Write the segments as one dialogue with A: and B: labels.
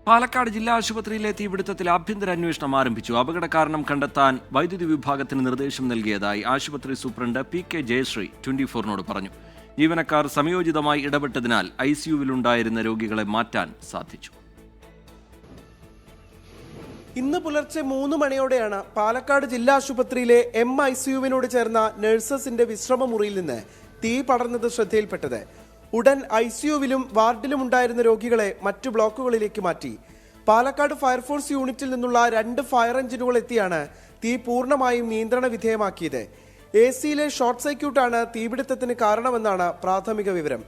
A: പാലക്കാട് ജില്ലാ ആശുപത്രിയിലെ തീപിടുത്തത്തിൽ ആഭ്യന്തര അന്വേഷണം ആരംഭിച്ചു. അപകട കാരണം കണ്ടെത്താൻ വൈദ്യുതി വിഭാഗത്തിന് നിർദ്ദേശം നൽകിയതായി ആശുപത്രി സൂപ്രണ്ട് PK ജയശ്രീ 24-നോട് പറഞ്ഞു. ജീവനക്കാർ സമയോചിതമായി ഇടപെട്ടതിനാൽ ICUവിലുണ്ടായിരുന്ന രോഗികളെ മാറ്റാൻ സാധിച്ചു.
B: ഇന്ന് പുലർച്ചെ 3 മണിയോടെയാണ് പാലക്കാട് ജില്ലാ ആശുപത്രിയിലെ MICUവിനോട് ചേർന്ന നഴ്സസിന്റെ വിശ്രമ മുറിയിൽ നിന്ന് തീ പടർന്നത് ശ്രദ്ധയിൽപ്പെട്ടത്. ഉടൻ ICUവിലും വാർഡിലും ഉണ്ടായിരുന്ന രോഗികളെ മറ്റു ബ്ലോക്കുകളിലേക്ക് മാറ്റി. പാലക്കാട് ഫയർഫോഴ്സ് യൂണിറ്റിൽ നിന്നുള്ള 2 ഫയർ എഞ്ചിനുകൾ എത്തിയാണ് തീ പൂർണ്ണമായും നിയന്ത്രണ വിധേയമാക്കിയത്. AC-യിലെ ഷോർട്ട് സർക്യൂട്ടാണ് തീപിടുത്തത്തിന് കാരണമെന്നാണ് പ്രാഥമിക വിവരം.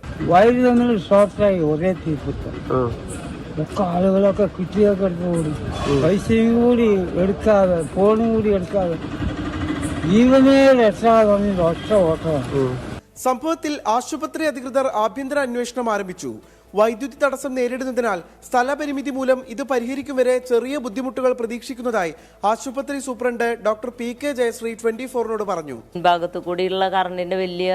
C: ആളുകളൊക്കെ കുറ്റിയൊക്കെ എടുത്ത് ഓടി, പൈസയും കൂടി എടുക്കാതെ, ഫോണും കൂടി എടുക്കാതെ ജീവനേ രക്ഷാതെ ഒറ്റ ഓട്ടമാണ്.
B: സംഭവത്തിൽ ആശുപത്രി അധികൃതർ ആഭ്യന്തര അന്വേഷണം ആരംഭിച്ചു. വൈദ്യുതി തടസ്സം നേരിടുന്നതിനാൽ സ്ഥലപരിമിതി മൂലം ഇത് പരിഹരിക്കും വരെ ചെറിയ ബുദ്ധിമുട്ടുകൾ പ്രതീക്ഷിക്കുന്നതായി ആശുപത്രി സൂപ്രണ്ട് ഡോക്ടർ PK ജയശ്രീ 24-നോട് പറഞ്ഞു.
D: ഭാഗത്തു കൂടിയുള്ള കറണ്ടിന്റെ വലിയ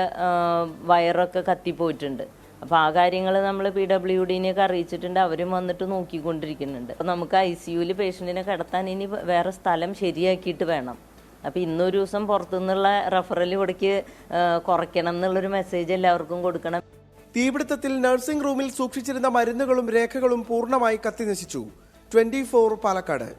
D: വയറൊക്കെ കത്തിപ്പോയിട്ടുണ്ട്. അപ്പോൾ ആ കാര്യങ്ങൾ നമ്മൾ PWDനെയൊക്കെ അറിയിച്ചിട്ടുണ്ട്. അവരും വന്നിട്ട് നോക്കിക്കൊണ്ടിരിക്കുന്നുണ്ട്. അപ്പോൾ നമുക്ക് ICUവിൽ പേഷ്യൻറ്റിനെ കിടത്താൻ ഇനി വേറെ സ്ഥലം ശരിയാക്കിയിട്ട് വേണം. അപ്പോൾ ഇന്നൊരു ദിവസം പുറത്തുനിന്നുള്ള റെഫറൽ ഇവിടേക്ക് കുറയ്ക്കണം എന്നുള്ളൊരു മെസ്സേജ് എല്ലാവർക്കും കൊടുക്കണം.
B: തീപിടുത്തത്തിൽ നഴ്സിംഗ് റൂമിൽ സൂക്ഷിച്ചിരുന്ന മരുന്നുകളും രേഖകളും പൂർണ്ണമായി കത്തിനശിച്ചു. 24 പാലക്കാട്.